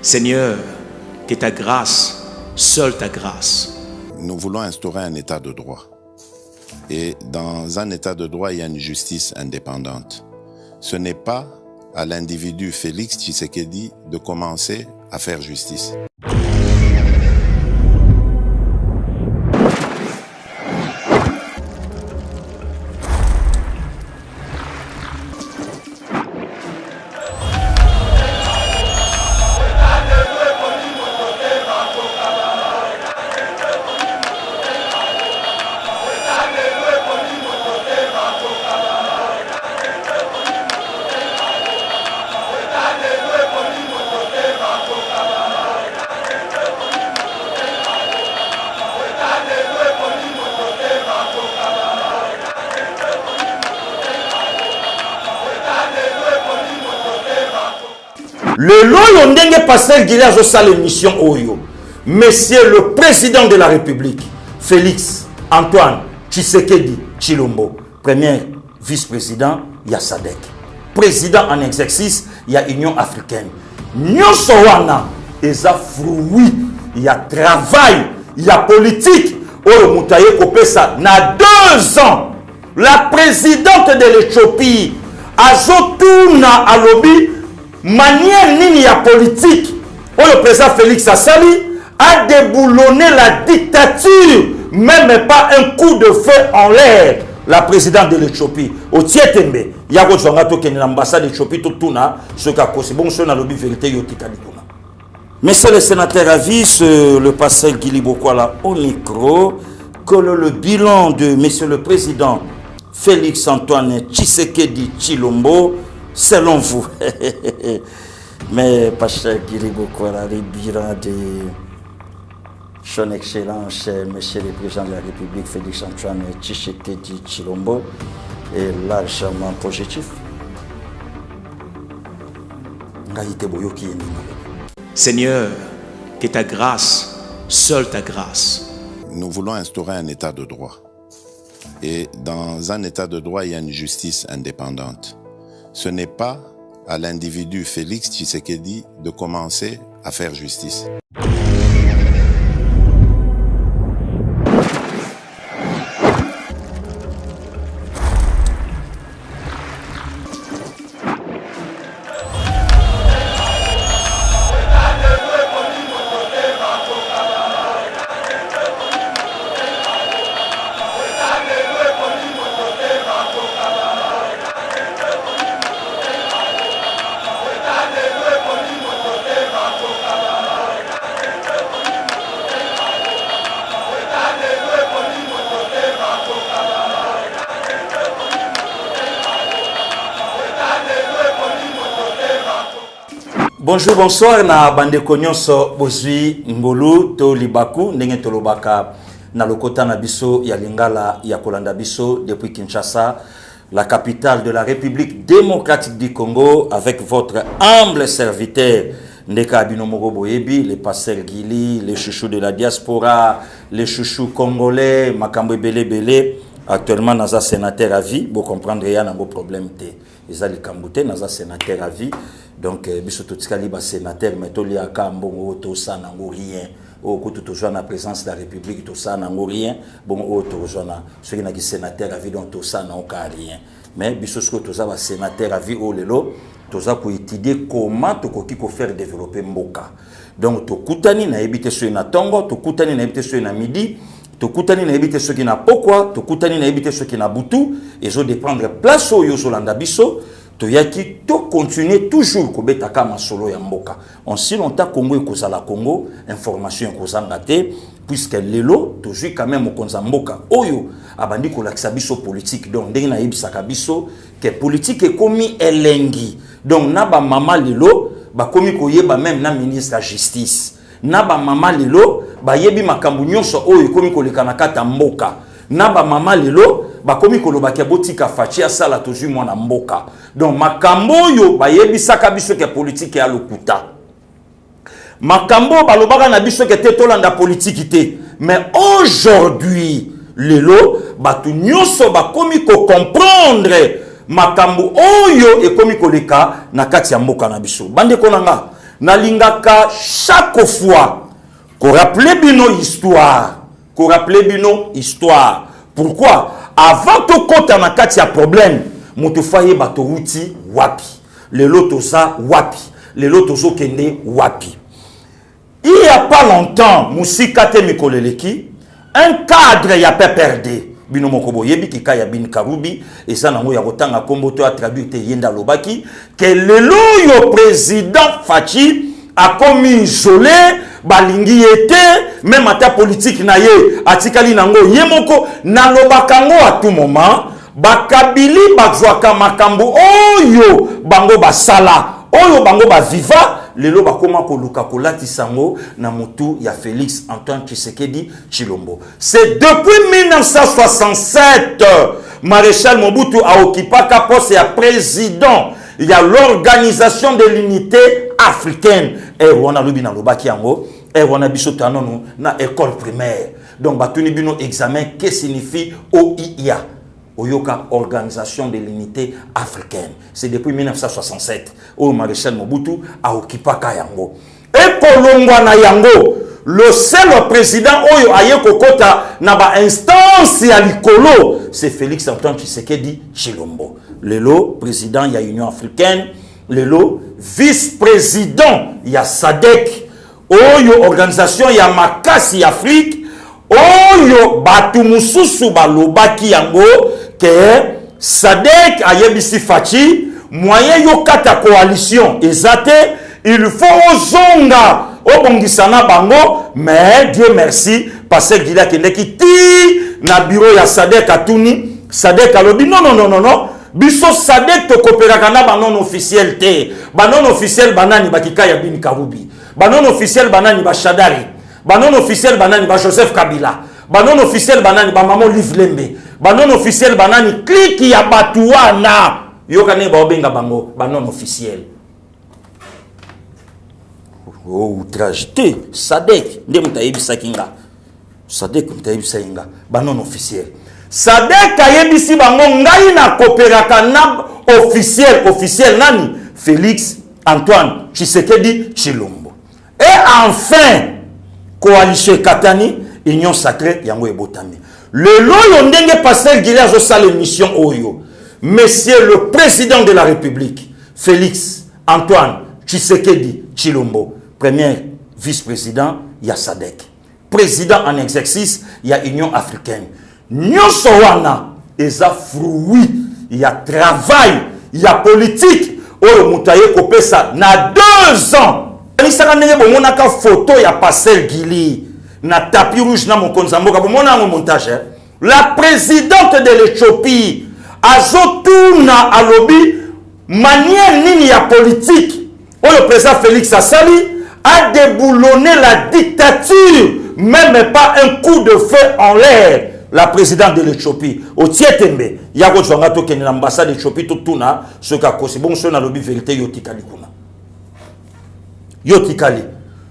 Seigneur, que ta grâce, seule ta grâce. Nous voulons instaurer un état de droit. Et dans un état de droit, il y a une justice indépendante. Ce n'est pas à l'individu Félix Tshisekedi de commencer à faire justice. Le loyo ndenge pasteur Guillet a sa l'émission Oyo. Monsieur le président de la République, Félix Antoine Tshisekedi Tshilombo, premier vice-président, il y a Sadek. Président en exercice, il y a Union africaine. Nyonso wana, eza fruit, il y a travail, il y a politique. Oyo mutaye kopesa na 2 ans. La présidente de l'Éthiopie, Azotuna Alobi, manière nini ya politique, le président Félix Assali a déboulonné la dictature, même pas un coup de feu en l'air. La présidente de l'Éthiopie, au Tietembe, il y a l'ambassade d'Éthiopie, tout tuna, ce qu'a causé. Bon, ce n'a pas vérité, yotikadikuna. Monsieur le sénateur Avis, le pasteur Guili Bokwala au micro, que le bilan de monsieur le président Félix Antoine Tshisekedi Tshilombo, selon vous. Mais pasteur Guili Bokwala, le bilan de son excellence, monsieur le président de la République Félix Antoine Tshisekedi Tshilombo, est largement positif. Seigneur, que ta grâce, seule ta grâce. Nous voulons instaurer un état de droit. Et dans un état de droit, il y a une justice indépendante. Ce n'est pas à l'individu Félix Tshisekedi de commencer à faire justice. Bonjour, bonsoir, na bande konyonso bozui ngolu to libaku ndenge tolobaka na lokota na biso ya lingala ya kolanda biso depuis Kinshasa, la capitale de la République démocratique du Congo, avec votre humble serviteur Ndeka Abinomoro Boyebi, les pasteurs Guili, les chouchous de la diaspora, les chouchous congolais, Makambo Bele Bele, actuellement naza sénateur à vie, vous comprendre il y a un problème té. Ils ont les naza sénateur à vie. Donc, biso totikali ba sénateur mais to lia ka mbongo to sa nango rien. O ko to joindre la présence de la République to sa nango rien. Bon o to joindre ceux qui na ki sénateur à vie donc to sa nango rien. Mais biso ce que to za ba sénateur à vie o lelo to za ko étudier comment to ko faire développer mboka. Donc to kutani na ebité so na tongo, to kutani na ebité so na midi, to kutani na ebité so ki na pokwa, to kutani na ebité so ki na butu, et zo de prendre place au yo solanda biso. Toyaki to continuer toujours ko betaka masolo ya mboka. En si longtemps Congo et kozala Congo, information kozanga te puisque lelo toujours quand même konza mboka oyo abandi ko lakisa biso politique. Donc ndenge na yebisaka biso que politique est komi elengi. Donc na ba mama lelo ba komi ko yeba même na ministre de justice. Na ba mama lelo ba yebi makambu nyonso oyo komi ko lekana kata mboka. Na ba mama lelo bakomi koloba ke botika fachi asala tozu mwana mboka. Donc makambo yo bayebisaka biso ke politique ya lokuta. Makambo balobaka na biso ke te tolanda politique te. Mais aujourd'hui lelo batu nyonso bakomi ko comprendre makambo oyo ekomi koleka na kati ya mboka na biso. Bande konanga nalingaka chaque fois qu'on rappelle bino histoire, Pourquoi? Avant to kota na kati ya problème, moto faye bato wuti wapi. Le lotoza wapi. Le lotozo kende wapi. Il n'y a pas longtemps, Moussikate Mikoleleki, un cadre y a pas perdu. Bino mokobo yebi kika ya bin karubi et ça nango ya kotanga kombo to a traduit te yenda lobaki que le président Fachi a commis isolé balingi était même ata politique na ye atikali nango yemoko na lobakango à tout moment bakabili bazwaka makambo oyo bango basala oyo bango ba viva lelo bakoma koluka kolati sango na mutu ya Félix Antoine Tshisekedi Tshilombo. C'est depuis 1967 Maréchal Mobutu a occupé ka poste ya président. Il y a l'organisation de l'unité africaine. Et on a lobi na lobaki yango, et on a biso tanono na école primaire. Donc batuni bino examen que signifie OIA. Oyoka, Organisation de l'unité africaine. C'est depuis 1967 où Maréchal Mobutu a occupé Kayango. Et Kolongwa na Yango, le seul président Oyo Ayeko Kota na ba instance ya likolo, c'est Félix Antoine Tshisekedi Tshilombo. Lelo, président ya Union africaine, lelo, vice-président ya SADC, Oyo, organisation ya Makasi Afrique, Oyo, batu mususu balobaki yango, que SADC a yebisi Fachi, moyen yo kata coalition, ezate, il faut zonga, obongisana bango, mais Dieu merci, parce qu'il a qui ti na bureau ya SADC atuni, SADC alobi, non, biso SADC to coopérakana ba non officiel te, ba non officiel banani bakika ya bin Karubi, ba non officiel banani ba Shadari, ba non officiel banani ba Joseph Kabila, ba non officiel banani ba Maman Liv Lembe, ba non officiel banani clique ya batuana yokane ba obenga bango ba non officiel. Oh outrage te SADC nde mutayebisa kinga, SADC mutayebisa inga ba non officiel. SADC ayebisi bango ngai na coopéraka na officiel nani Félix Antoine Tshisekedi Tshilombo. Et enfin coalition Katani Union sacrée yango ebotami. Le loyo ndenge pasteur Guilherme Zosa l'émission Oyo. Monsieur le président de la République, Félix Antoine Tshisekedi Tshilombo, premier vice-président, il y a SADC. Président en exercice, il y a Union africaine. Nyonso wana, eza fruit, il y a travail, il y a politique. Oyo mutaye kopesa na 2 ans. Nisaka ndenge bomonaka photo ya pasteur Guilherme. Na tapis rouge na mokonzamboka bomona ngo montage. La présidente de l'Éthiopie azotuna alobi manière nini ya politique le président Félix Asali a déboulonné la dictature, même pas un coup de feu en l'air. La présidente de l'Éthiopie au Tietembe yako zwanga to kene l'ambassade d'Éthiopie to tuna ce ka kosi bon so na lobi vérité yotikali kuna yotikali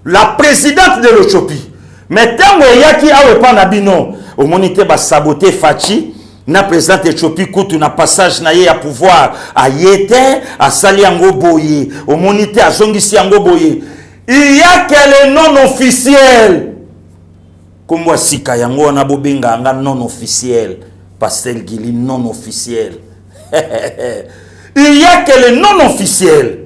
la présidente de l'Éthiopie. Mais tant que yaki awe pa na bino au monité ba saboter Fachi na président Éthiopie kutu na passage na ye ya pouvoir a yete a sali yango boye au monité a zongisi yango boye. Il y a quel non officiel comme sika yango na bobenga nga non officiel pasteur Gili non officiel. Il y a quel non officiel.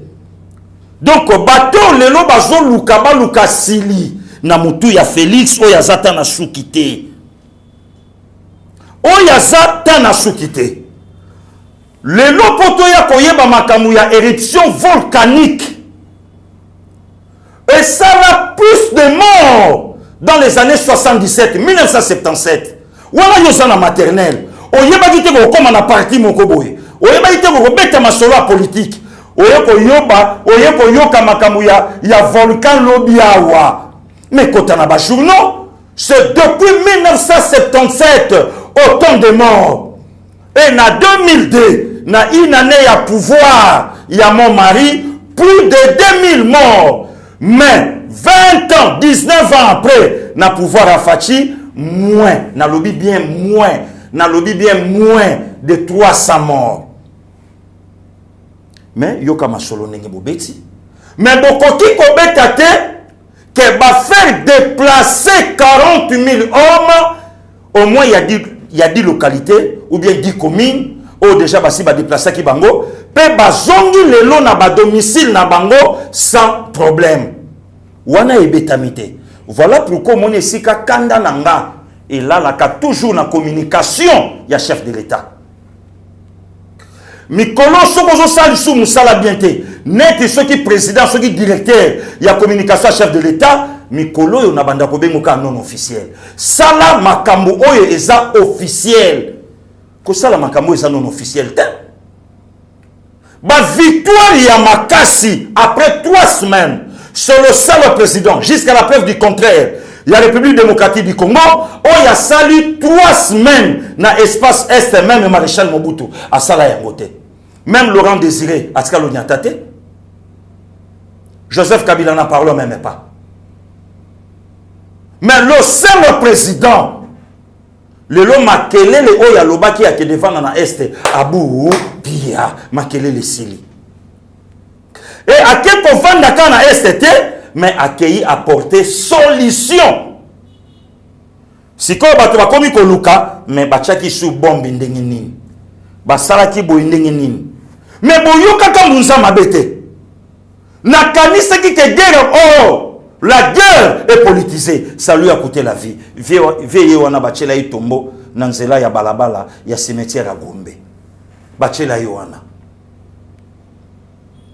Donc bateau lelo bazo luka ba luka sili na mutu ya Félix oyazata na sukite. Oyazata na sukite. Lelo poto ya koyeba makamu ya éruption volcanique. Et ça a plus de morts dans les années 77, 1977. Wala yosana maternelle. Oyeba kite ko koma na parti mokoboye. Oyeba kite ko beta masolo politique. Oyeko yoka makamu ya volcan lobiawa. Mais quand on a des journaux, c'est depuis 1977, autant de morts. Et en 2002, dans une année à pouvoir, il y a mon mari, plus de 2000 morts. Mais 20 ans, 19 ans après, na pouvoir à Fachi, moins, na lobby bien moins de 300 morts. Mais yoka masolo nenge bobeti. Mais bokoki kobeta te que va faire déplacer 40 000 hommes, au moins il y a 10 localités ou bien 10 communes où déjà basi ba déplacer ki bango, pe bazongi lelo na ba domicile na bango sans problème. Wana ebetamite. Voilà pourquoi mon esika kanda nanga et là la ka toujours na communication ya chef de l'État. Mikolo sokozo sali sou musala bienté. Net ceux qui président, ceux qui directeur, il y a communication chef de l'État, Mikolo yo na banda ko bengoka non officiel. Sala makambo oyo eza officiel. Ko sala makambo eza non officiel te. Ba victoire ya makasi après 3 semaines. C'est le seul président, jusqu'à la preuve du contraire. La République démocratique du Congo, il y a sali 3 semaines dans l'espace Est, même Maréchal Mobutu, à Sala Yangote. Même Laurent Désiré, à Skalo Nyatate. Joseph Kabila n'en parle même pas. Mais le seul président, le long Makele, le Oya Loba qui a été devant dans l'Est, Abou, Pia, Makele, le Sili. Et à quel point d'accord na STT, mais accueilli apporter solution. Si quoi bato ba komi ko luka, mais bachaki sous bombe ndenge nini. Ba salaki bo ndenge nini. Mais boyoka ka munza mabete. Na kanisa ki ke guerre la guerre est politisée, ça lui a coûté la vie. Veye wana bachela itombo na nzela ya balabala ya cimetière à Gombe. Bachela yoana.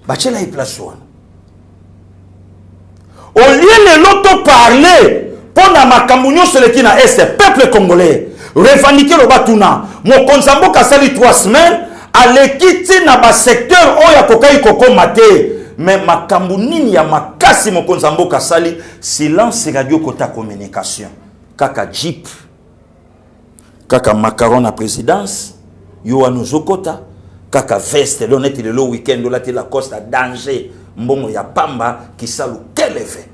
Bachela y place wana. Au lieu de l'auto parler pour na makambo sur le kina est peuple congolais revendiquer le batuna mon konzambo kasali 3 semaines à l'équité na ba secteur oya kokai koko maté mais makambo nini ya makasi mon konzambo kasali silence radio kota communication kaka jeep kaka macaron à présidence yo anozokota kaka veste l'honnête le week-end là la coste à danger mbongo ya pamba qui salou quel effet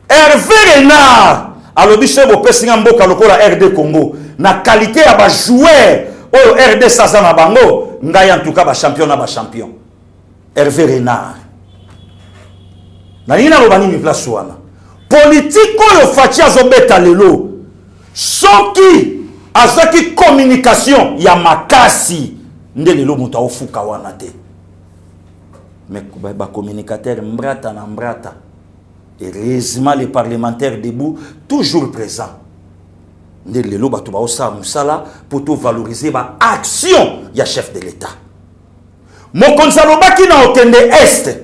Hervé Renard alobi sebo pesinga mboka lokola RD Congo na qualité ya ba joueur o RD Saza na bango ngai en tout cas ba champion Hervé Renard na nina lo bani mi place wana politique oyo fachi azobeta lelo soki azaki communication ya makasi nde lelo muta ofuka wana te mais ba communicateur mbrata na mbrata heureusement les parlementaires debout toujours présents nde lelo bato ba osa musala pour tout valoriser ba action ya chef de l'État mokonzi alobaki na okende est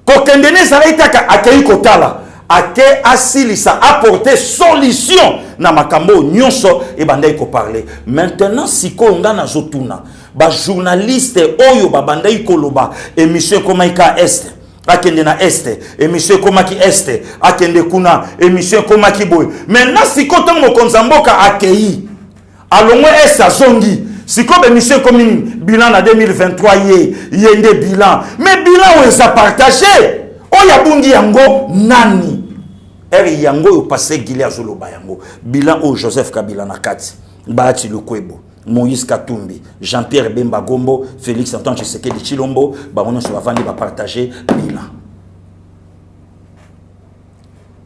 kokende ne zala itaka akei kotala ake asilisa apporter solution na makambo nyonso e bandai ko parler maintenant siko nga na zotuna ba journaliste oyo ba bandai ko loba émission komaika est akende na est émission komaki est akende kuna émission komaki boy maintenant siko tongo mokonzamboka akei alongwe est azongi siko be émission comme bilan na 2023 yende bilan mais bilan où ça partagé oya bungi yango nani eri yango yo passé Gilead Zoloba yango bilan au Joseph Kabila na kati Bahati Lukwebo Moïse Katumbi Jean-Pierre Bemba Gombo Félix Antoine Tshisekedi Chilombo bamono so avandi ba partager bilan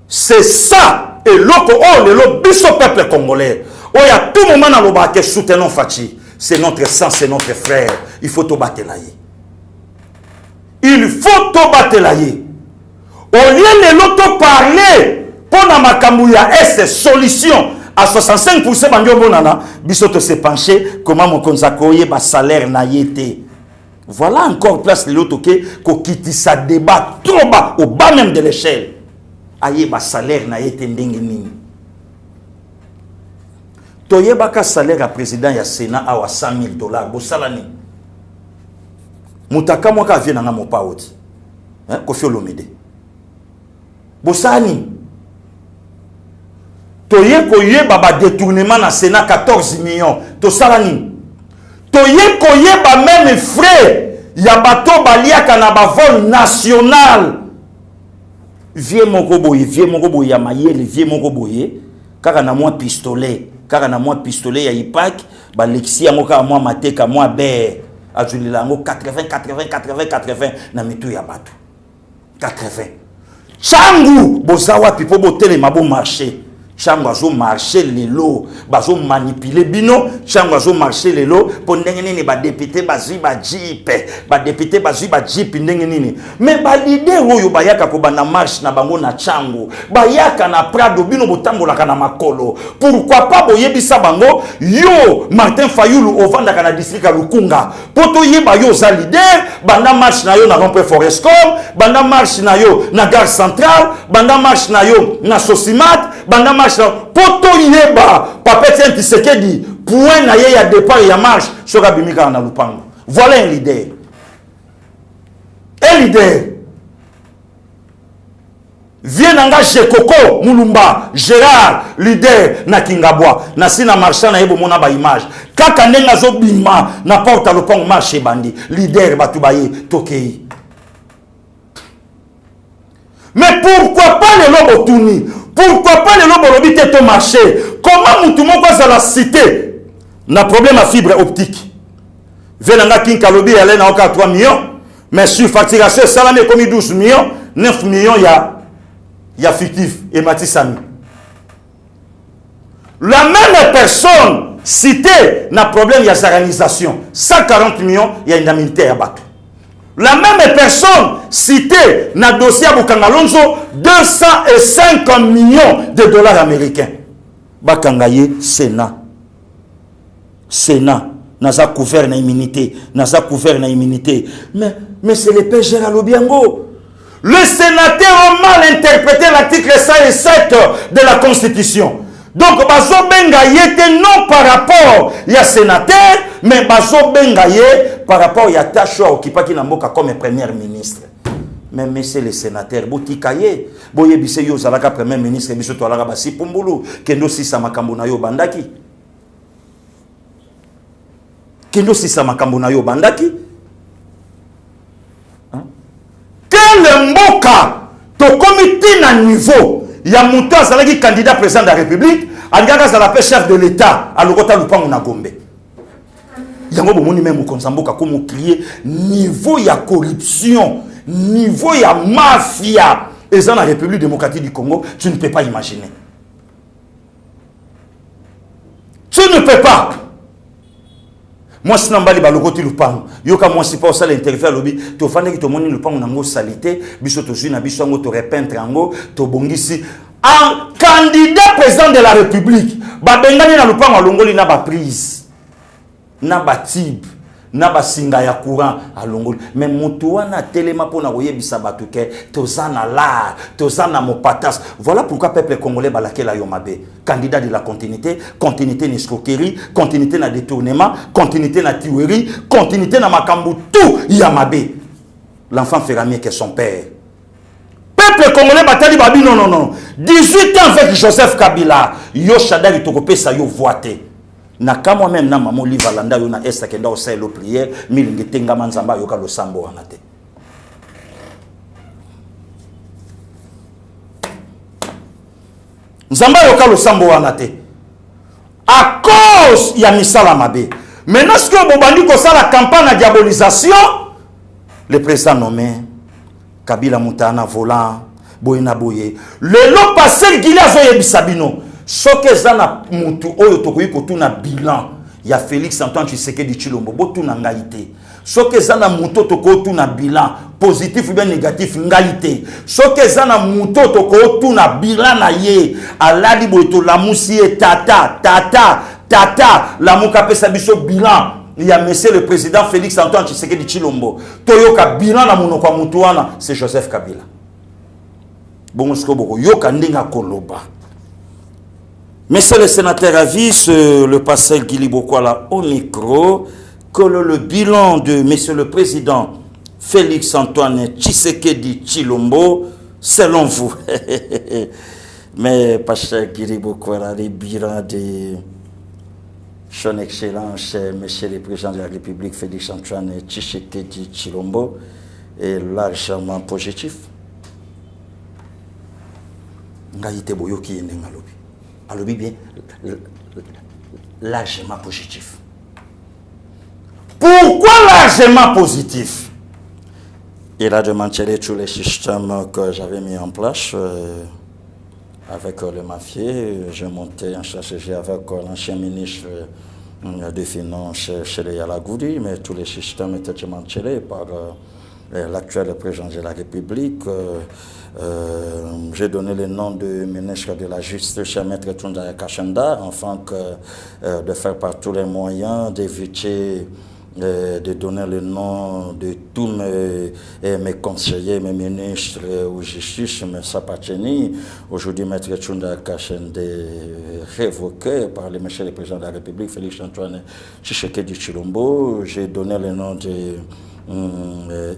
c'est ça et loko le biso peuple congolais oya tout moment na loba ke soutenons Fachi c'est notre sang c'est notre frère il faut to batelaye il faut to batelaye. Au lieu de l'auto parler pour na makambu ya est solution à 65% bandio bonana bisoto se pencher comment mon konzakoye ba salaire na yete. Voilà encore place l'auto ke ko kiti sa débat trop bas au bas même de l'échelle. Aye ba salaire na yete ndenge nini. Toyeba ka salaire à président ya Sénat à $100,000 bo salani. Mutaka mwaka vient na mopa oti. Hein Kofi Olomide. Bosani toye koye baba détournement na Sénat 14 millions to salani toye koye ba même frais ya bato baliaka na ba vol national vie moko boye ya mayele vie moko boye kaka na moi pistolet ya ipak ba lexi yango ka moi mateka moi ber azulila yango 80 na mitu ya bato 80 changu bozawa pipo botelema bo marché changu azo marché lelo bazo manipuler bino changu azo marché lelo po ndenge nini ba député bazui ba jeep ba député bazui ba jeep ndenge nini mais ba leader oyo bayaka ko bana marche na bango na changu bayaka na Prado bino botambolaka na makolo pourquoi pas boyebisa bango yo Martin Fayulu ovandaka na district ya Lukunga poto yeba yo za leader banda marche na yo na rond-point Forescom banda marche na yo na gare centrale banda marche na yo na Sosimat banda marche poto yeba Papetian Tshisekedi point na ye ya départ ya marche soka bimika na lupango. Voilà un leader. Un leader. Vient engagé Coco Mulumba Gérard leader na Kingabwa na sina marchand na yebo mona ba image kaka ndenga zo bima na porta lupango marché bandi leader batubaye tokei. Mais pourquoi pas les lobos tourni? Pourquoi pas les lobos lobby te marché? Comment mutu moko za la cité na problème à fibre optique? Venanga kinka lobby elle na 3 millions, mais sur facturation salame comme 12 millions, 9 millions ya fictif et Matisami. La même personne cité na problème ya organisation, 140 millions ya indemnité à bateau. La même personne citée dans le dossier Bukangalonzo 205 millions de dollars américains. Bakangaye Sénat. Sénat. Naza couvert na immunité. Naza couvert na immunité. Mais c'est le PG à l'Obiango. Le sénateur a mal interprété l'article 107 de la Constitution. Donc, Bazo Bengaye était non par rapport à sénateur, mais Bazo Bengaye par rapport à Tacho Okipaki Namboka comme premier ministre. Mais monsieur le sénateur, Boutikaye, Boye Biseyo Zalaka premier ministre, Biso Toalara Basi Pumbulu, Kendo Sisa Makambo Yo Bandaki. Kendo Sisa Makambo Yo Bandaki. Quel mboka, to comité na niveau. Il y a Mouta Zalaki candidat président de la République, Algaga Zalapé chef de l'État, à l'Ogota Lupango na Gombe. Il y a un moment même comme crier niveau ya corruption, niveau ya mafia. Et dans la République démocratique du Congo, tu ne peux pas imaginer. Tu ne peux pas. Moi, si je suis allé au Lupango, moi, si pas ça l'interview à l'objet, tu fais que tu monnes Lupango nango salité, biso to juna biso ngo to repentre ngo to bongisi un candidat président de la République. Ba bengani na Lupango longoli na ba prise. Na ba tib, na ba singa ya courant à longoli. Mais motoua na telema pona koyebisa batu ke tozana la, tozana mopatas. Voilà pourquoi peuple congolais balake la yomabe. Candidat de la continuité, continuité n'escroquerie, continuité na détournement, continuité na tuerie, continuité na makambu tout yamabe. L'enfant fera mieux que son père. Peuple congolais batali babi non. 18 ans avec Joseph Kabila, yo shadari tokope sa yo voité. Na kama même na maman livre landa yo na esta kenda o selo prière, milingi tenga manzamba yo ka lo sambo wanate. Nzamba yo ka lo sambo wanate. À cause ya misala mabe. Maintenant ce que bobandi ko sala campagne de diabolisation, le président nommé Kabila Moutana volant boyena boye. Le long passé Guilia Zoye Bisabino. Soke zana mutu oyo tokoyi kotuna bilan ya Félix Antoine Tshisekedi Tshilombo botuna ngaite. Soke zana mutu tokotuna bilan positif ou bien négatif ngaite. Soke zana mutu tokotuna bilan na ye aladi boito la musi tata la muka pesa biso bilan. Il y a monsieur le président Félix Antoine Tshisekedi Tshilombo. Toyoka bilan na munoko mutu wana c'est Joseph Kabila. Bongo sko boko yoka ndinga koloba. Monsieur le sénateur avise le pasteur Guili Bokwala au micro que le bilan de monsieur le président Félix Antoine Tshisekedi Tshilombo, selon vous. Mais pasteur Guili Bokwala, le bilan de son excellence, monsieur le président de la République Félix Antoine Tshisekedi Tshilombo est largement positif. Ngaïte boyoki ndengalobi. Alors bien, largement positif. Pourquoi largement positif. Il a démantelé tous les systèmes que j'avais mis en place avec le mafieux. J'ai monté en stratégie avec l'ancien ministre des Finances chez les Yalagoudi, mais tous les systèmes étaient démantelés par l'actuel président de la République. J'ai donné le nom du ministre de la Justice, Maître Tunda Kachanda, afin de faire par tous les moyens d'éviter de donner le nom de tous mes conseillers, mes ministres aux justice, mais ça pas tenu. Aujourd'hui, Maître Tunda Kachanda révoqué par le monsieur le président de la République, Félix Antoine Tshisekedi Tshilombo. J'ai donné le nom de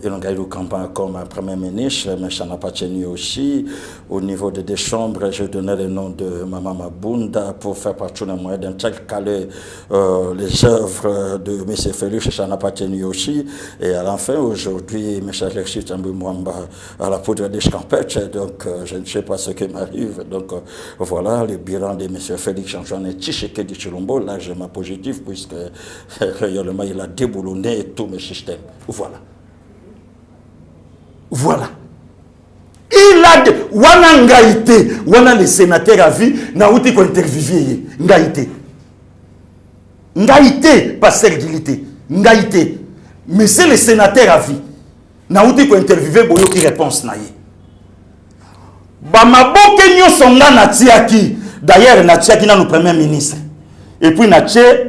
Ilongaïlou Kampan comme Premier ministre, mais ça n'a pas tenu aussi. Au niveau des chambres, j'ai donné le nom de Mama Mabunda pour faire partie des moyens d'un tel calé les œuvres de M. Félix, ça n'a pas tenu aussi. Et à la fin, aujourd'hui, M. Alexis Tambou Mwamba à la poudre des scampettes, donc je ne sais pas ce qui m'arrive. Donc voilà le bilan de M. Félix Antoine Tshisekedi Tshilombo, là j'ai ma positive, puisque réellement il a déboulonné tous mes systèmes. Voilà. Voilà. Il a de... Wana ngaïté. Wana le sénateur à vie. Na outi ko interviewé. Ngaïté. Ngaïté. Pas sergilité. Ngaïté. Mais c'est le sénateur à vie. Na outi ko interviewé. Boyo qui réponse na ye. Bamaboke nyo songa na tiaki. D'ailleurs, na tiaki na nous premier ministre. Et puis na tiaki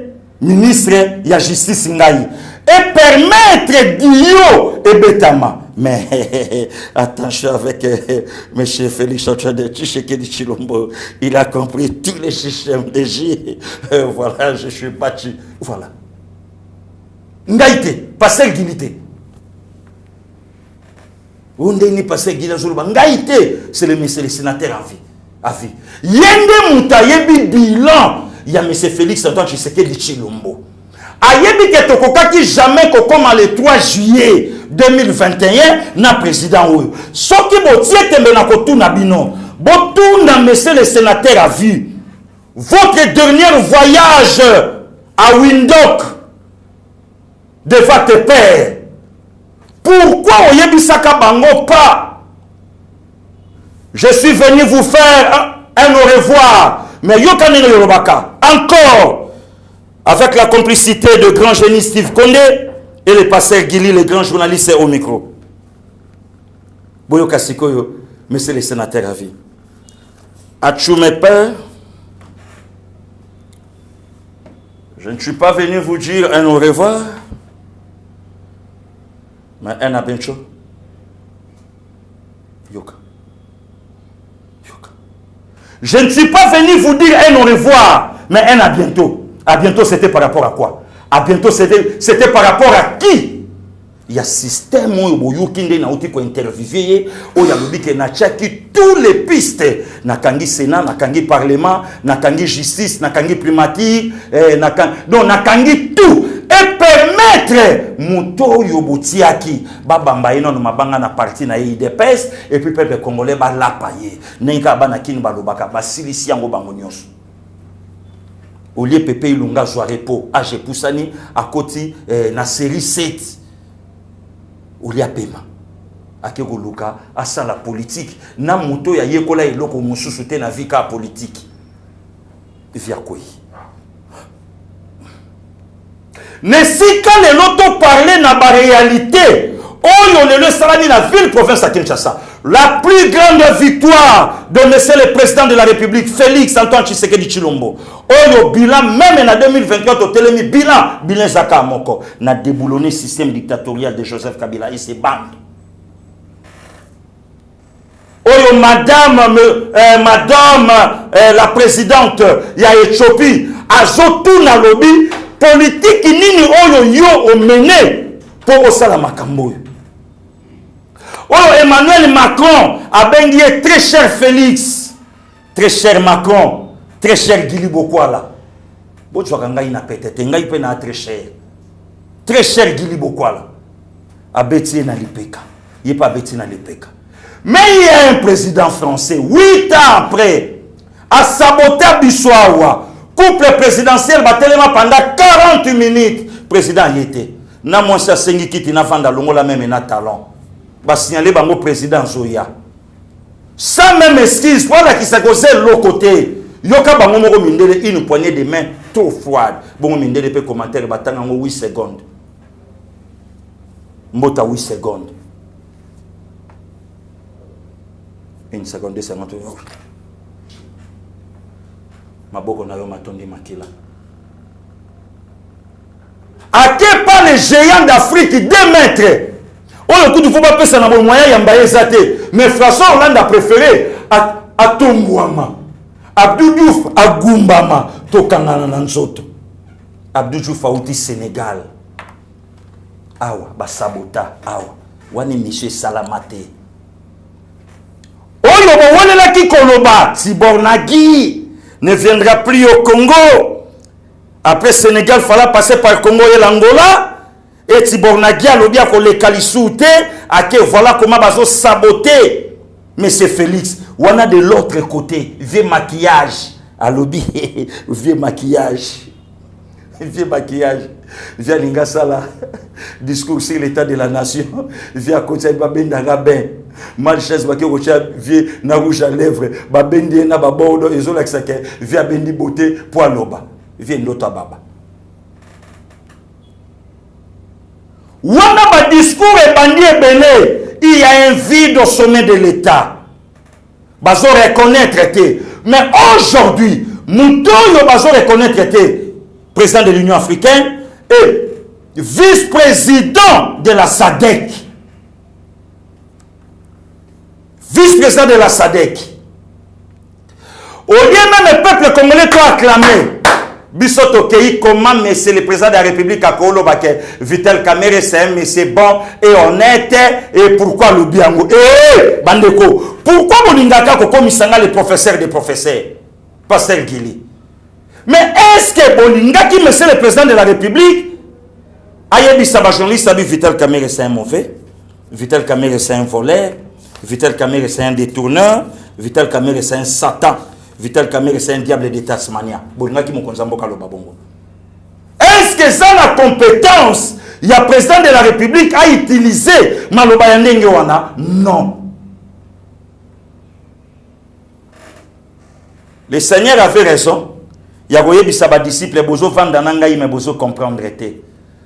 ministre ya justice ngaï. Et permettre Guillaume et Betama. Mais attention avec M. Félix Antoine Tshisekedi Tshilombo, il a compris tous les systèmes de J. Voilà, je suis battu. Voilà. Ngaïté, passer Guilité. Ondeni passer Guilité. Ngaïté, c'est le monsieur le sénateur à vie. Yende Moutayebi bilan, il y a M. Félix Antoine Tshisekedi Tshilombo. Ayebi ke tokokaki jamais comme le 3 juillet 2021 na président oyo. Soki botie tembe na kotuna bino, botuna monsieur le sénateur a vu votre dernier voyage à Windhoek de votre père. Pourquoi oyebi saka bango pas? Je suis venu vous faire un au revoir, mais yokane no yorobaka encore. Avec la complicité de grand génie Steve Kondé et le pasteur Guili, le grand journaliste au micro. Boyo Kasikoyo, monsieur le sénateur à vie. Achou mes pères, je ne suis pas venu vous dire un au revoir, mais un à bientôt. Yoka. Yoka. Je ne suis pas venu vous dire un au revoir, mais un à bientôt. À bientôt, c'était par rapport à quoi? À bientôt, c'était par rapport à qui? Il y a un système où il y a un interviewé, où il y a tous les pistes. Nakangi Sénat, Nakangi Parlement, Nakangi Justice, Nakangi Primature, donc Nakangi tout. Et permettre Mouto Yoboutiaki, Babamba non mabanga na parti na IDPS, et puis peuple congolais ba la paye. Nenka banakin balobaka, basilisi yango bango nyonso. Au lieu Pepe Ilunga Joarepo, Age Poussani, à côté, na série 7. Au lieu Pema. Akego Luka, à ça la politique. Na moto ya yekola eloko mususu te na vika politique. Via quoi? Ne si quand les loto parler na ba réalité, oyo le salani na ville province à Kinshasa. La plus grande victoire de monsieur le président de la République, Félix Antoine Tshisekedi Tshilombo. Oyo bilan, même en 2024, au télémi, bilan Zaka Moko, n'a déboulonné le système dictatorial de Joseph Kabila et ses bandes. Oyo madame la présidente ya Ethiopie, azotou na lobby, politique nini oyo yo o mené pour osala makambo. Oh, Emmanuel Macron a bengi très cher Félix, très cher Macron, très cher Guili Bokwala. Bon, tu vois qu'il y a peut-être un très cher Guili Bokwala. A bêti na l'IPK. Il n'est pas bêti na l'IPK. Mais il y a un président français, 8 ans après, a saboté Bissoawa. Couple présidentiel, pendant 40 minutes, président y était. na moi ça sengi kiti na vanda longola même na talent ba signaler bango président Zoya sans même excuse voilà qui ça cause l'autre côté yoka bango moko mindele une poignée de main trop froide bongo mindele pe commentaire batanga ngo 8 secondes mbota 8 secondes 1 seconde 2 secondes maboko na yo matondi makila à quel pas les géants d'Afrique 2 mètres. Oh, le coup de faut pas passer dans le moyen yambaye zate. Mais François Hollande a préféré à Tongouama. Abdou Diouf à Gumbama. Tokangana Nanzoto. Abdou Diouf a outi Sénégal. Awa, Basabota. Awa. Wani Michel Salamate. Oh, le là qui Koloba. Tibornagui ne viendra plus au Congo. Après Sénégal, il fallait passer par Congo et l'Angola. Et Tibornagui a l'objet qu'on les qualifié. Voilà comment ils ont saboté. Mais c'est Félix. On a de l'autre côté, vieux maquillage. À l'objet, vieux maquillage. Vieux maquillage. Vieux Lingasala. Discours sur l'état de la nation. Vieux Kotia Baben Dagabin. Malchaise Baké Rocha, vieux na rouge à lèvres. Baben Diena Babordo, ils ont l'accès. Vieux Bendi Beauté, poil loba. Viens d'autres baba. Wana ba discours et bandi et belé, il y a un vide au sommet de l'État. Bazo reconnaître été. Mais aujourd'hui, Moutoyo bazo reconnaître été président de l'Union africaine et vice-président de la SADC. Vice-président de la SADC. Au lieu même le peuple congolais doit acclamer. Bissoto Kei, comment monsieur le président de la République à Kolo Baké, Vital Kamerhe, c'est un monsieur bon et honnête, et pourquoi le biango? Eh, Bandeko, pourquoi Bolingaka Kokomisanga le professeur des professeurs? Pasteur Gili. Mais est-ce que Bolingaki, monsieur le président de la République, Ayebi Saba journaliste a dit Vital Kamerhe c'est un mauvais, Vital Kamerhe c'est un voleur, Vital Kamerhe c'est un détourneur, Vital Kamerhe c'est un satan. Vital Kamerhe c'est un diable de Tasmania. Est-ce que ça la compétence? Il y a président de la République à utiliser Maloba Yandenge wana? Non. Le Seigneur avait raison. Il y a goye bisaba disciple bozo vanda nangai mais bozo comprendre te.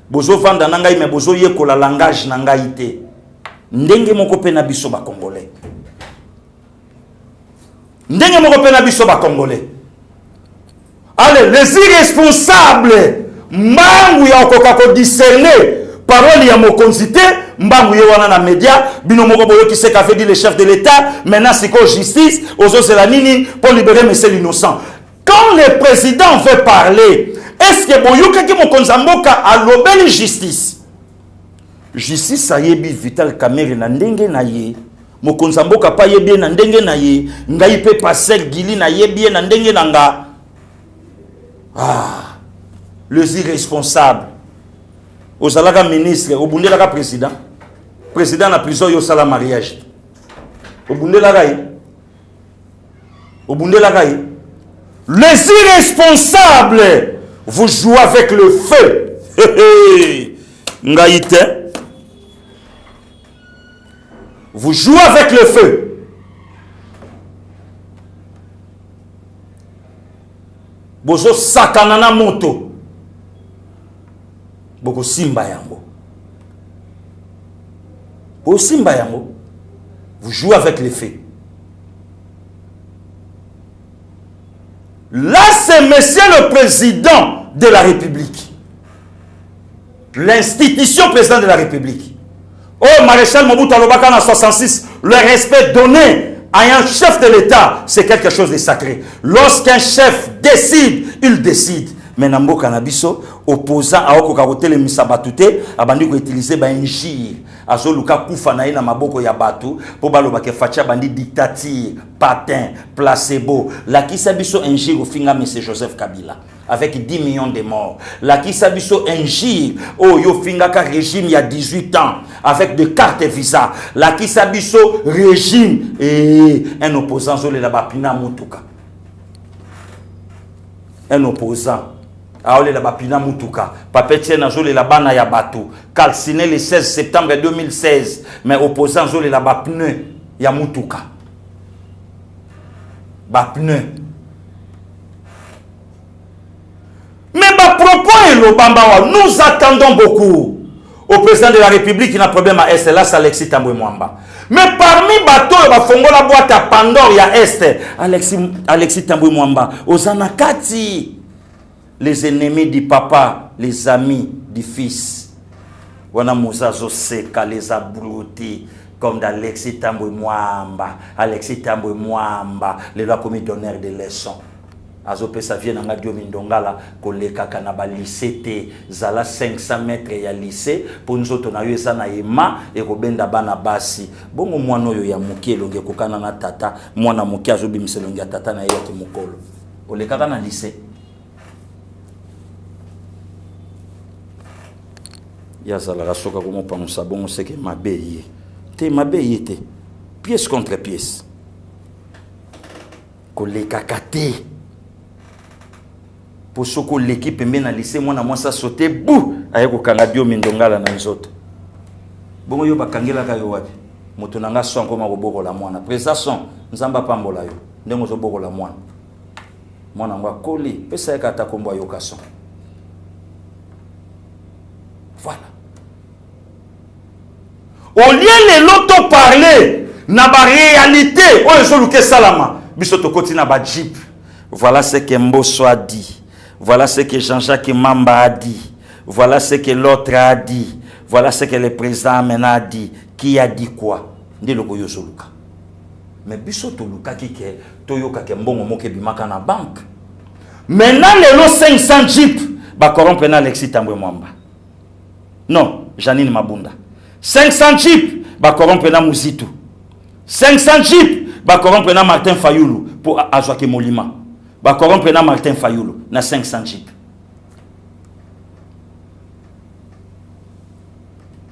Bozo vanda nangai mais bozo yekola langage nangai te. Ndenge moko pe na biso ba congolais. Ndenge moko pe na biso ba congolais. Allez, les irresponsables mbangu ya okoka ko discerner parole ya mokonzité mbangu ye wana na média bino moko boyo qui sait qu'a fait dit le chef de l'État maintenant c'est quoi justice aux autres la nini pour libérer monsieur l'innocent. Quand le président veut parler, est-ce que boyo ki mokonzamboka a lobeli justice? Justice a yebi Vital Kamerhe na ndenge na ye. Mokonzamboka pa yebi na ndenge na ye. Ngai pe passer Gili na yebi na ndenge na nga. Ah, les irresponsables. Ozalaka ministre, obundelaka président. Président na prison yo sala mariage. Obundelaka ye. Obundelaka ye. Les irresponsables, vous jouez avec le feu. Ngaïte. Vous jouez avec le feu. Bozo sakanana moto. Boko simba yango. Boko simba yango. Vous jouez avec le feu. Là, c'est monsieur le président de la République. L'institution président de la République. Oh, maréchal Mobutu Alobaka en 66, le respect donné à un chef de l'État, c'est quelque chose de sacré. Lorsqu'un chef décide, il décide. Mais Nambo Kanabiso, opposant à Okokarote le Misabatute, abandi ko utiliser ba injire. Azo luka kufa na ina maboko ya batu, po baloba ke facha bandi dictature, patin, placebo. La kisabiso injire au finga M. Joseph Kabila. Avec 10 millions de morts. La kisabiso injire au yo finga ka régime il y a 18 ans. Avec des cartes visa. La kisabiso régime et un opposant zole la bapina mutuka. Un opposant. aole la bapina mutuka papetier na zole la bana ya bato calciné le 16 septembre 2016 mais opposant zole la ba pneu ya mutuka ba pneu mais ba propos et le bamba nous attendons beaucoup au président de la République qui n'a problème à Est là c'est Alexis Tambwe Mwamba mais parmi bateau ba fongo la boîte à Pandore ya Est Alexis Tambwe Mwamba ozanakati les ennemis du papa, les amis du fils. Wana Mouzazo Seka les a broutés comme d'Alexis Tambwe Mwamba. Alexis Tambwe Mwamba, les lois commis d'honneur des leçons. Azope sa vient en radio Mindongala, koleka kanaba lycée te, zala 500 mètres ya lycée, pour nous autres na yuesa na ema, et robenda bana basi. Bongo mwano yo ya mukie longe kokana na tata, mwana mukie azobi miselonge ya tata na yaki mukolo. Oleka kana lycée. Yazala soka comme panousa bon c'est que mabeye te pièce contre pièce koleka kate pour soko l'équipe mena lycée mwana moi ça sauter bou ayeko kanga bio mindongala na nzoto bongo yo bakangela ka yo wapi moto nanga son koma koboko la mwana prestation nzamba pambola yo ndengo zo boko la mwana ngwa koli pesa ka ta kombo yo kason. Voilà. Au lieu de l'auto parler, na ba réalité, on est que salama. Bisoto koti na ba jeep. Voilà ce que Mbosso a dit. Voilà ce que Jean-Jacques Mamba a dit. Voilà ce que l'autre a dit. Voilà ce que le président Amena a dit. Qui a dit quoi? Ndi loko yo soluka. Mais bisoto luka ki ke toyoka ke mbongo moke bimaka na banque. Maintenant les lots 500 jeep ba corrompre na Alexis Tambwe Mwamba. Non, Janine Mabunda. 500 jeeps, ba corrompre na Muzitu. 500 jeeps, ba corrompre na Martin Fayoulou pour Azwake Molima. Ba corrompre na Martin Fayoulou na 500 jeeps.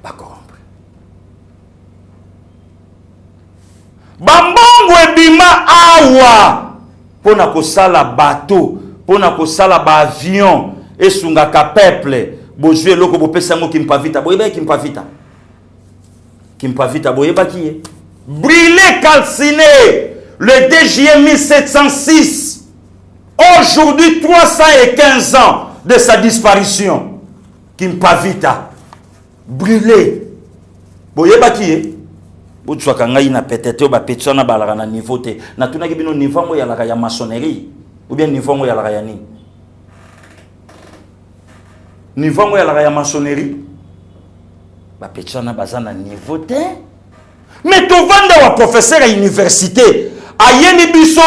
Ba corrompre. Bambongo ebima awa pona kosala bateau, pona kosala ba avion esungaka peuple. Bozue loko bopesa ngo kimpavita boyeba kimpavita boyeba qui brûlé calciné le 2 juillet 1706 aujourd'hui 315 ans de sa disparition kimpavita brûlé boyeba qui botswaka ngai na peut-être ba petona balaka na niveau te na tunaki bino niveau ngo ya la ya maçonnerie ou bien niveau ngo ya la ya nini niveau ya la maçonnerie ba petana bazana niveau te mais to vanda wa professeur à université ayeni biso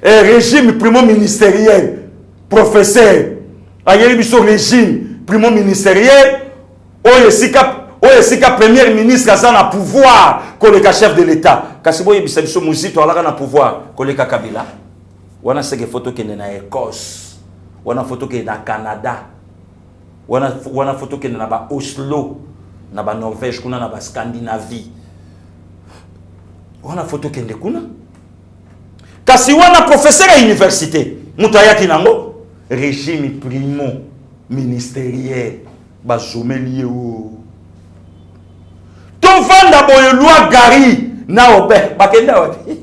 régime primo ministériel professeur ayeni biso régime primo ministériel oyesika premier ministre azana pouvoir koleka chef de l'état kasi boye bisa biso muzito alaka na pouvoir koleka Kabila wana seke photo kende na Écosse wana photo ke na Canada wana photo ke na ba Oslo na ba Norvège kuna na ba Scandinavie wana photo ke ndekuna kasi wana professeur à université mutayaki nango régime primo ministériel ba zomelié o to vanda boye loi Gary na obe bakenda wapi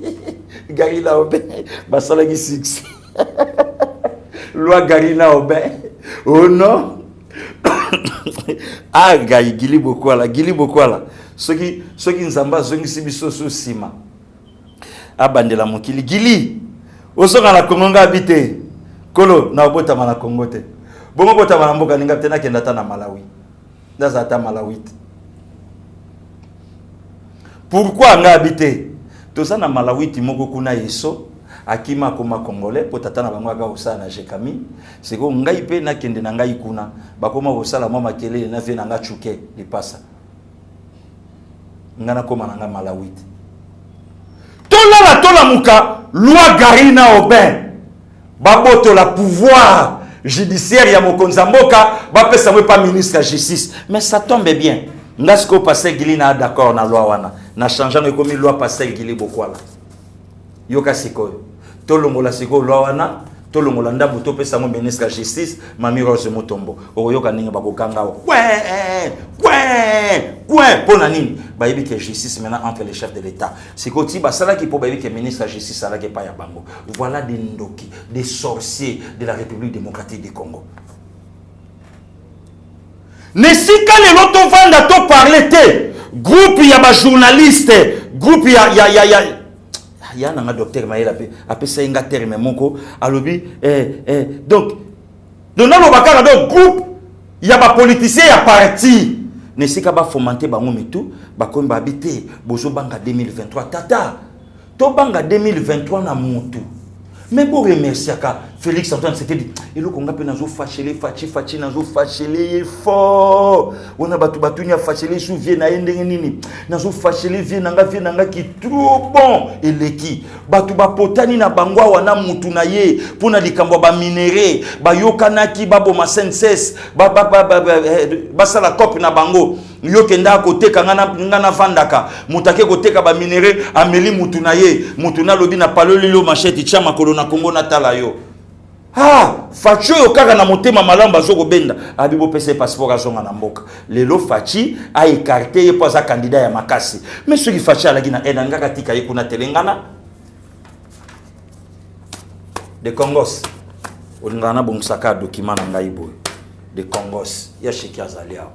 Gary na obe basalaki 6 loi Garina Aubin. Oh non. Ah, Gaï, Gili Bokwala. Ce qui nzamba zongi sibiso sima. Abandela mokili. Gili. Osonga la Kongo habité. Kolo na obota na Kongo te. Bongo bota na mboka ninga tena kenda na Malawi. Ndaza ta Malawi. Pourquoi nga habité? Toza na Malawi moko kuna yeso. Akima koma congolais potata na bango aka osala na Jekami siko ngai pe na kende na ngai kuna bakoma osala mwa makele na vie na nga chuke lipasa ngana koma na nga Malawi tola muka loi Garina Aubin baboto la pouvoir judiciaire ya mokonza mboka bapesa mwe pas ministre de justice mais ça tombe bien ngasko passer Gili na d'accord na loi wana na changeant comme loi passer Gili Bokwala yoka sikoyo tolongola siko loi wana to longolanda buto pesa mo ministre de la justice Mami Rose Mutombo oyoka ninga bakokanga ouais pona nini ba yebi que justice maintenant entre les chefs de l'état c'est koti ba sala ki po ba yebi que ministre de la justice sala ke pa ya bango voilà des ndoki des sorciers de la République démocratique du Congo. Nesika les loto vanda to parler te groupe ya ba journaliste groupe ya nanga docteur Maïla appelle ça inga terme moko alobi donc dans le bakara donc groupe ya ba politicien ya parti nesika ba fomenter bango metu ba ko mba habiter bozo banga 2023 tata to banga 2023 na mutu mais pour remercier Félix Antoine c'était dit et le Congo peut nazo fâcher fachi nazo fâcher fort on a batu nya fâcher souviens na ndenge nini nazo fâcher vie nanga qui trop bon et leki batu ba potani na bangwa wana mutu na ye pona likambo ba minéré ba yokanaki babo ma senses ba sala cop na bango yokenda koteka ngana vandaka mutake koteka ba minéré ameli mutu na ye mutu na lobi na palolilo machete chama kolona Congo na tala yo fachi yo kaka na motema malamba zoko benda abibo pese passeport azonga na mboka lelo fachi a écarté ye poza candidat ya makasi mais ce qui fachi alaki na ngaka tika ye kuna telengana de Congos olingana bongusaka document na ngai boy de Congos ya Sheki Azali awo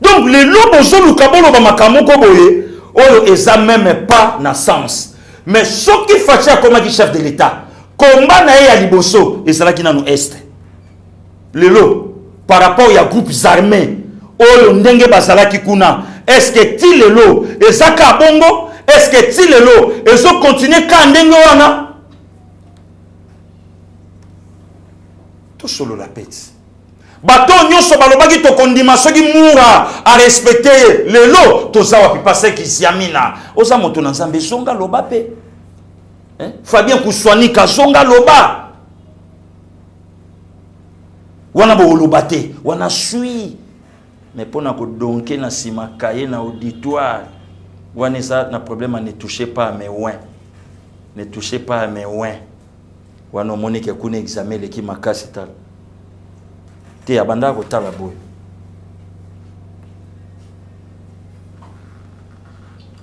donc les lobos sont le cabolo ba makamoko boye oyo eza même pas na sens mais ce qui fait comme chef de l'état combat na ya liboso ezalaki nanu est lelo par rapport ya groupes armés oyo ndenge bazalaki kuna est-ce que ti lelo ezaka bongo est-ce que ti lelo ezo continuer ka ndenge wana to solo la pète bato nyonso balobaki to kondima soki mura a respecter lelo to za wapi passer ki siamina oza moto na nzambe zonga loba pe Fabien Kouswani kazonga loba wana bo lobate wana sui mais pona ko donker na sima kaye na auditoire wana ça na problème ne touchez pas à mes oins ne touchez pas à mes oins wana monique kuna examen leki makasi tal te abanda ko tala boy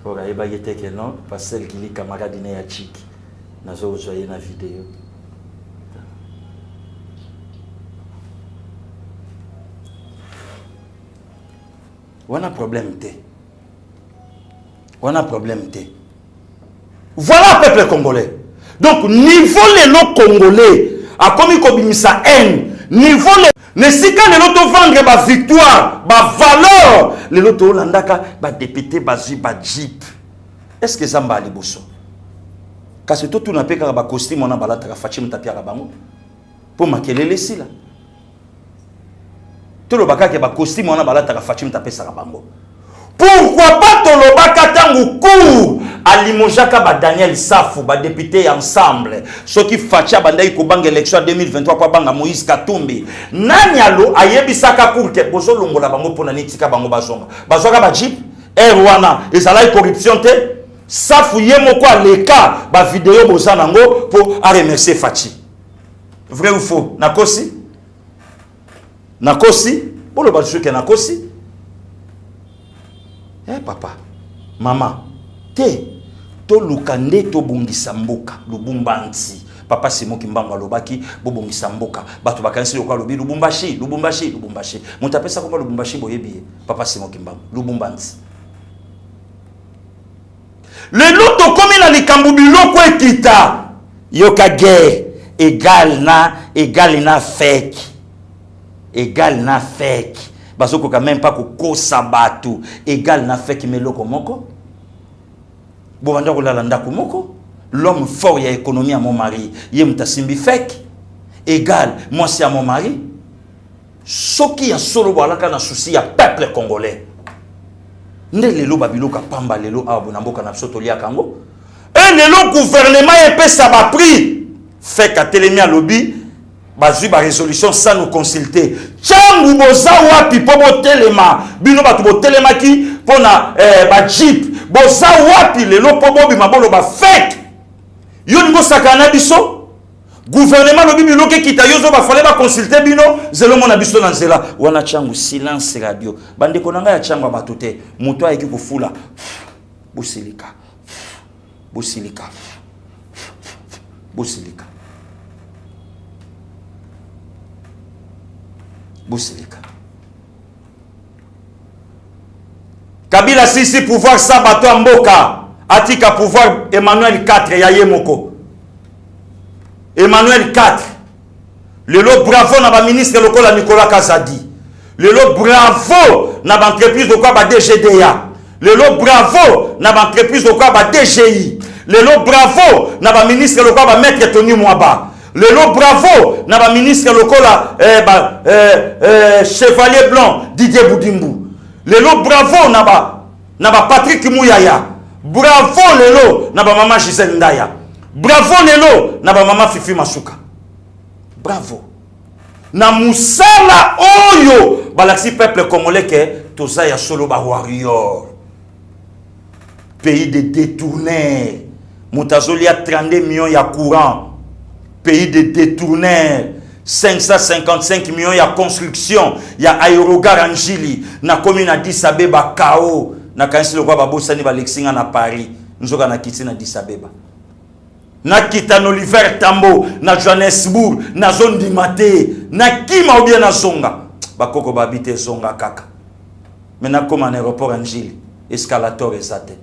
ora eba yete que non parce celle qui lit camarade ne ya chiki nazo zoye na vidéo wana problème te voilà peuple congolais donc niveau les lots congolais a commis kobimisa haine niveau ne sika les lots vendre ba victoire ba valeur les lots landaka ba député ba jeep est-ce que zamba liboso kasi to tuna pe kaka ba costume on a balata ka fachi mutapia ka bango pour makelele sila to lo baka ke ba costume on a balata ka fachi mutapesa ka bango pourquoi pas to lo baka tangu cour alimojaka ba Daniel Safu ba député ensemble ceux qui facha bandai ko banga élection 2023 kwa banga Moïse Katumbi nani alo ayebisaka cour ke bozo longola bango pona nitika bango bazonga ba jeep erwana ezala corruption te Safu yemo kwa leka ba vidéo boza nango pour a remercier Fachi. Vrai ou faux? Nakosi? Bolo ba ke nakosi? Papa, maman, te to lukande to bongisa mboka lubumbanzi. Papa Simo Kimbango alobaki bo bongisa mboka. Bato bakanisi lokwa lobi Lubumbashi. Montapesa ko Lubumbashi boyebi. Papa Simo Kimbango Lubumbanzi. Le loto comme il a les cambubiloko ekita yoka guerre égal na fake bazoko quand même pas ko sabatu égal na fake meloko moko bo banda ko lalanda ko moko l'homme fort ya économie à mon mari ye mutasimbi fake égal moi c'est à mon mari soki ya solo balaka na souci ya peuple congolais ndé lelo babiloka pamba lelo abona mboka na biso tolia kango et lelo gouvernement epesa ba prix fait ka telemi alobi bazui ba résolution sans nous consulter changu boza wapi po botelema bino batu botelema ki pour na ba jeep boza wapi lelo po bobi mabolo ba fake yo ngo sakana biso gouvernement lobi biloke kita yozo ba fallait ba consulter bino zelo mona biso na nzela wana changu silence radio bande konanga ya changu batote moto ayeki kufula busilika busilika busilika busilika Kabila sisi pouvoir sabato mboka atika pouvoir Emmanuel 4 ya yemoko Emmanuel 4 lelo bravo na ba ministre lokola Nicolas Kazadi lelo bravo na ba entreprise de quoi ba DGDA lelo bravo na ba entreprise de quoi ba DGI lelo bravo na ba ministre lokola ba maître Tony Mwaba lelo bravo na ba ministre lokola Chevalier Blanc Didier Boudimbu lelo bravo na ba Patrick Mouyaya bravo lelo na ba mama Gisèle Ndaya bravo lelo na ba mama Fifi Masuka bravo na musala oyo balaksi peuple congolais que toza ya solo ba warrior pays de détournés mutazoli a 32 millions ya courant pays de détournés 555 millions ya construction ya aérogare Anjili na commune Addis Abeba KO na kanisi lokwa babosani balexinga na Paris nzoka na kiti na Addis Abeba na kita no Oliver Tambo na Johannesburg na zone du Maté na kima ou bien na Zonga bakoko babite Zonga kaka mena comme en aéroport Anjili escalator ezate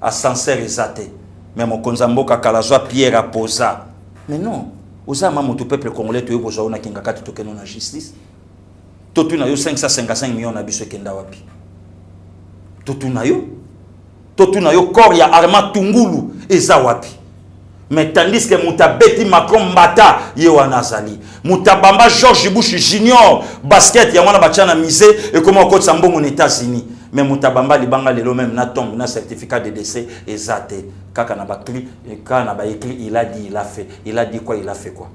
ascenseur ezate même konzamboka kalazwa Pierre aposa mais non Osama moto peuple congolais to yoboza ona kinga kati tokeno na justice totuna yo 555 millions na biso kenda wapi totuna yo corps ya Arma Tungulu eza wapi mais tandis que mutabeti Macron Mbata ye wana azali mutabamba George Bush Junior basket ya wana bachana misé et comment ko tsambongo aux États-Unis mais mutabamba libanga lelo même na tombe na certificat de décès ezate kaka na bakri ka na ba écrit il a dit quoi il a fait quoi.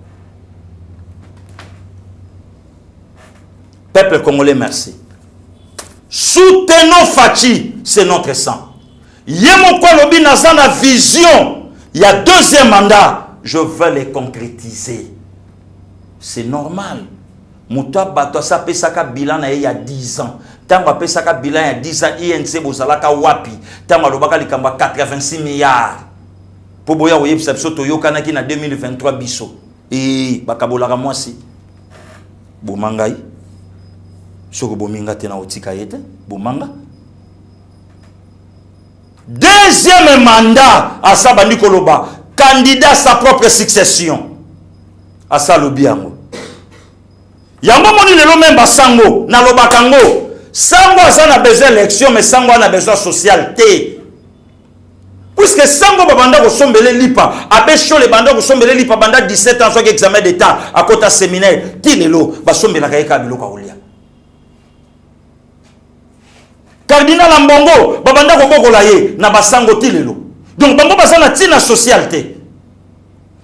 Peuple congolais, merci. Soutenons Fachi, c'est notre sang. Yemo kwa lobi nazana vision. Il y a deuxième mandat, je veux les concrétiser. C'est normal. Mouta bato sa pesaka bilan il y a 10 ans. Tango pesaka bilan il y a 10 ans INC bozalaka wapi. Tango lobaka likamba 86 milliards. Po boya oyeb sabso toyokana ki na 2023 biso. Et bakabolaka mwasi. Bomangai. Soko bominga tena otika yete. Bomanga. Deuxième mandat à Sabani Koloba, candidat à sa propre succession. À sa lobiango. Yango moni lelo même basango na lobakango. Sango a besoin d'élection mais sango a besoin social té. Puisque sango babanda ko sombele lipa, abesho le banda ko sombele lipa banda 17 ans soit examen d'état à kota séminaire, ti lelo ba sombela kayeka biloko olia. Cardinal Ambongo, babanda ko bokola ye na basango tilelo. Donc bango basana tina socialité.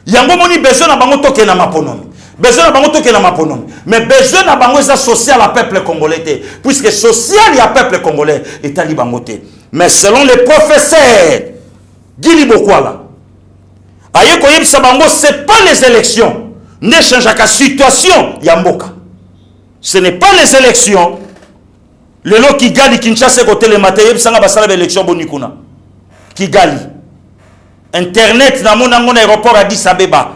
Yango moni besoin na bango toke na maponomi. Besoin na bango toke na maponomi. Mais besoin na bango ça social à peuple congolais te. Puisque social ya peuple congolais est ali bango te. Mais selon les professeurs Gili Bokwala, aye ko yebisa bango c'est pas les élections. Ne change la situation ya mboka. Ce n'est pas les élections. Lelo Kigali Kinshasa côté le matin yebisanga basala élection bonikuna. Kigali. Internet na mona ngona aéroport Addis Abeba.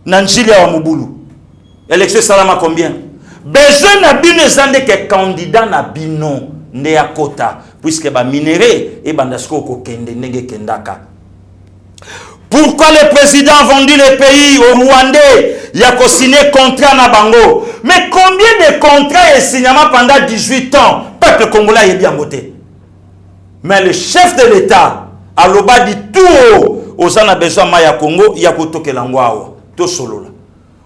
Na njili ya Mubulu. Élection salama combien? Besoin na bino ezande que candidat na bino nde ya kota puisque ba minéré et bandasko ko kende ndenge kendaka. Pourquoi le président a vendu le pays au Rwandais? Il a signé contrat na bango. Mais combien de contrats est signé pendant 18 ans? Peuple congolais est bien voté. Mais le chef de l'État a l'oba dit tout aux a besoin maya Congo, il y a kotoke langwa to solo là.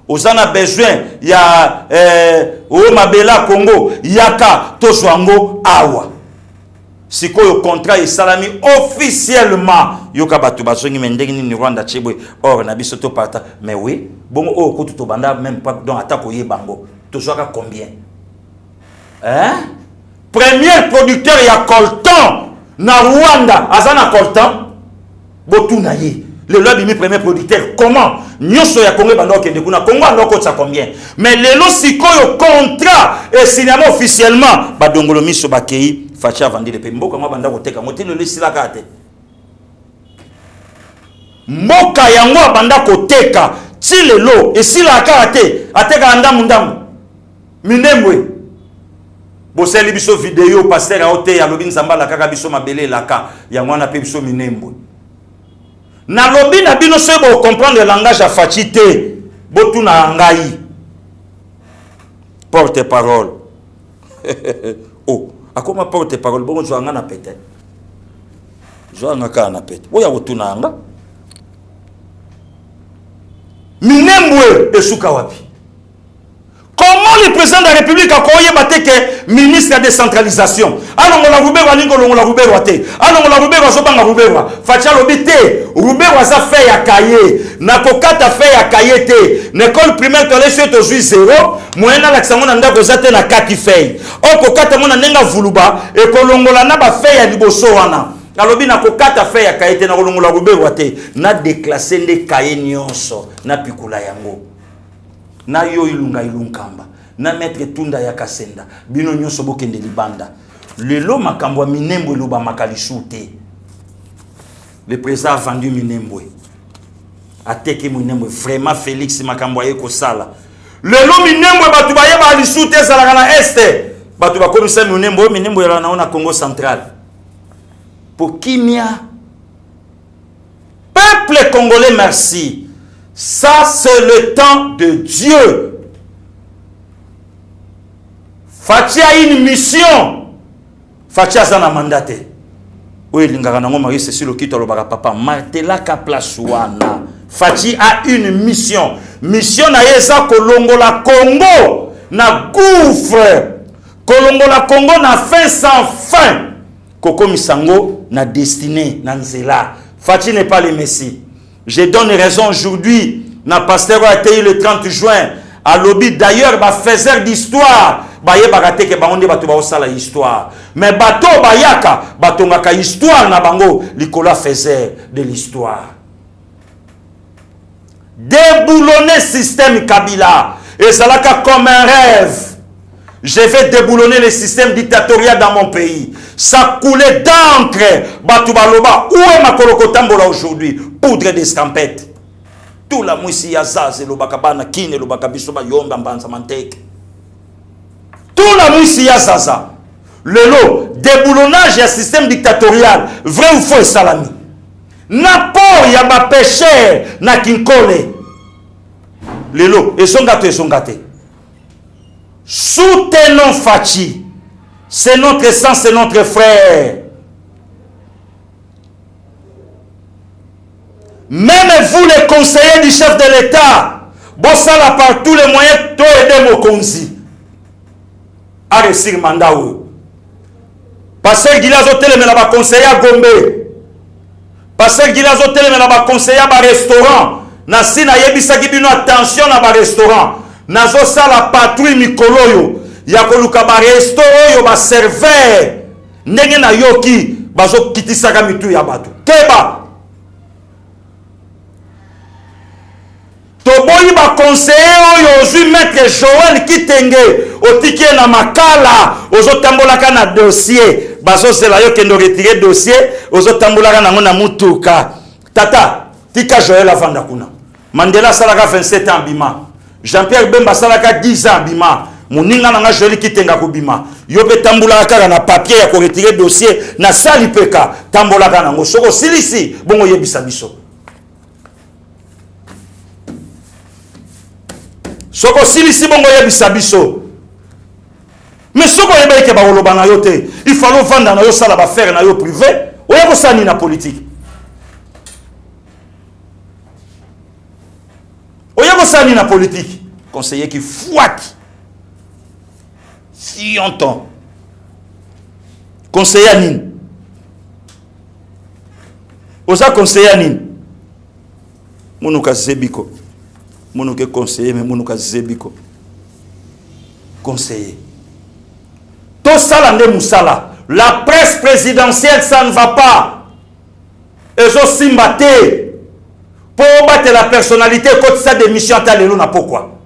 Aux a besoin il y a mabela Congo, yaka to swango awa. Si le contrat est salami officiellement, yoka batu basongi mendegi ni Rwanda chebwe or na biso to parta mais oui bon o ko to banda même pas donc attaque ye bango to soka combien hein premier producteur ya coltan na Rwanda azana coltan botuna ye le lobby premier producteur comment nyoso ya Congo bando kende kuna Congo andoko tsa combien mais lelo sikoyo contrat et cinéma officiellement badongolo miso bakei facha vandi de pe mboka ngwa banda koteka motino le silaka te mboka yango banda koteka ti lelo et silaka te ateka ndamu minembwe boseli biso vidéo pasteur aote ya lobi nzamba la kaka biso mabele laka ya mwana pe biso minembwe na lobi na bino sebo comprendre le langage à fatité botuna ngai porte parole oh akoma porte parole bongo zo ngana pete zo ngaka na pete boya botuna nga minembwe esuka wapi. Comment le président de la République a croyé que ministre de décentralisation alors on a Roubert on a Roubert wate alors on a Roubert azobanga Roubert facha lobité Roubert waza fait ya cahier na kokata fait ya cahier te l'école primaire to lesio to zui 0 moyena l'accent na ndako zate na kati fait o kokata mona nenga vuluba e kolongola na ba fait ya liboso wana alobi na kokata fait ya cahier te na kolongola Roubert wate na déclasser les cahiers nyonso na pikula yango na yo ilunga ilunkamba na maître tunda ya kasenda bino nyonso bokende libanda lelo makambo minembwe loba makalisute le président a vendu minembwe ateke minembwe vraiment Félix makambo ayeko sala lelo minembwe batu baye ba lisute sala na este batu ba komisa minembwe la na Congo central pour kimia peuple congolais merci. Ça, c'est le temps de Dieu. Fati a une mission. Fati a un mandat. Oui, c'est sur le kit le papa. Martela ka place wana. Fati a une mission. Mission na yesa kolongo la Congo na gouffre. Kolongo la Congo na fin sans fin. Koko misango na destinée na nzela. Fati n'est pas le Messie. Je donne raison aujourd'hui. Na pasteur a été le 30 juin. À lobby d'ailleurs, ba faiseur d'histoire. Ba ye bagate ke bangonde bato ba osala histoire. Mais bato bayaka, bato ngaka histoire na bango, likola faiseur de l'histoire. Déboulonner système Kabila. Et ça là comme un rêve. Je vais déboulonner le système dictatorial dans mon pays. Ça coulait d'encre. Batubaloba. Où est ma Kolokotambola aujourd'hui? Poudre d'escampette. Tout la mouissi yazaz, le bakabana, kine, le bakabisoba, yomba, mbanza, manteke. Tout la mouissi yazaza. Le lot, déboulonnage et système dictatorial. Vrai ou faux, salami? Napo, yaba péché, na kinkole. Le lot, et son gâté. Soutenons Fachi. C'est notre sang, c'est notre frère. Même vous, les conseillers du chef de l'État, bossala par tous les moyens to aider Mokonzi à réussir mandat. Parce que Gilazo Teleme na ba conseiller à Gombe. Parce que Gilazo Teleme na ba conseiller à restaurant. Na sina yebisa kibino attention na ba restaurant. Nazo sala patrouille mikoloyo ya koluka ba restaurant yo ba serveur ndenge na yoki bazo kitisaka mitu ya bato keba toboyi ba conseiller oyo ozui maître Joël Kitenge otikie na makala ozotambolaka na dossier bazo sela yo kendo retirer dossier ozotambolaka nango na mutuka tata tika Joël avanda kuna Mandela salaka 27 ans bima Jean-Pierre Bemba salaka 10 ans bima moninga nanga Joël Kitenga kubima yo pe tambula kaka na papier ya ko retirer dossier na sali peka tambola kana ngo soko silisi bongo yebisa biso soko silisi bongo yebisa biso mais soko yebeke ba oloba na yo te il faut vendre na yo sala ba faire na yo privé oya ko sani na politique oya ko sani na politique conseiller qui fouette si on entend conseiller Anine osa conseiller Anine Monuka Zebiko Monuke conseiller mais Monuka Zebiko conseiller to Salande Moussala. La presse présidentielle, ça ne va pas. Et zo simbate. Pour battre la personnalité, quand ça démission, na pourquoi?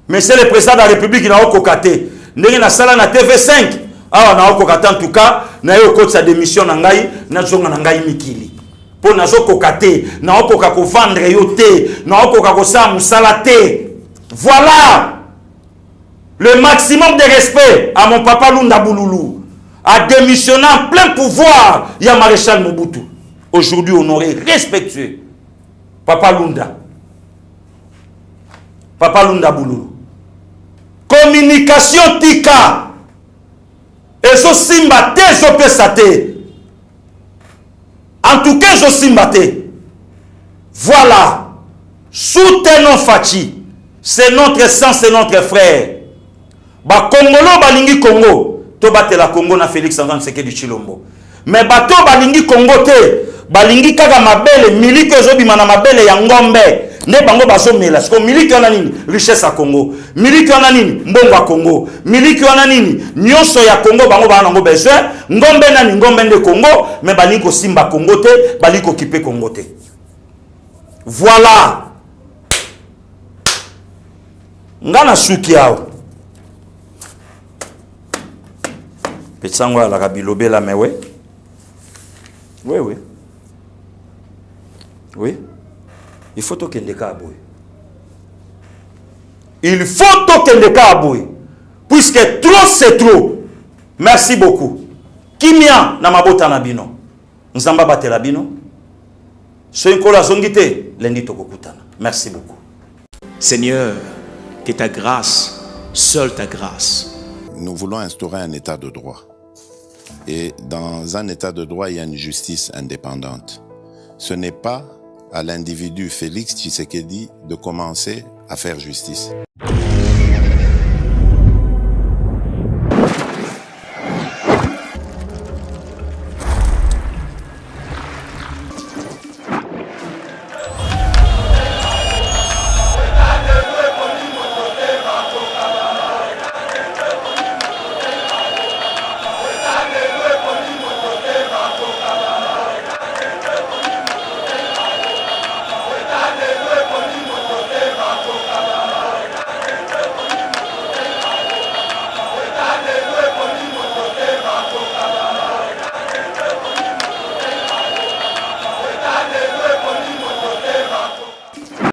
Mais c'est le président de la République qui n'a pas cocaté. N'est na sala na TV5. Ah, na cocaté en tout cas. Na yo quand sa démission na ngai, na zonga na ngai mikili. Pour na zo cocaté, na o coca ko vendre yo te, na o coca ko sa musala te. Voilà. Le maximum de respect à mon papa Lunda Bouloulou. A démissionné en plein pouvoir, il y a Maréchal Mobutu. Aujourd'hui honoré, respectueux. Papa Lunda. Papa Lunda Bouloulou. Communication tika. Ezo simbate, zo pesate. En tout cas, zo simbate. Voilà. Soutenons Fachi. C'est notre sang, c'est notre frère. Ba Congolo balingi Congo. To bate la Congo na Félix Antoine Tshisekedi Tshilombo. Mais bato balingi Congo te. Balingi kaka mabele, miliki ezobima na mabele ya ngombe. Ne bango bazo mela. Parce que miliki wana nini? Richesse à Congo. Miliki wana nini? Mbongo à Congo. Miliki wana nini? Nyonso ya Congo bango bana ngo besoin. Ngombe nani ngombe de Congo, mais balingi ko simba Congo te, balingi ko kipe Congo te. Voilà. Ngana suki yao. Petsango la kabilobe la mais oui. Oui, oui. Oui. Il faut toquer des cas. Il faut toquer des cas. Puisque trop c'est trop. Merci beaucoup. Kimia na mabota na bino. Nzamba bate la bino. Soinkola zongite lendi tokokutana. Merci beaucoup. Seigneur, que ta grâce, seule ta grâce. Nous voulons instaurer un état de droit. Et dans un état de droit, il y a une justice indépendante. Ce n'est pas à l'individu Félix Tshisekedi de commencer à faire justice.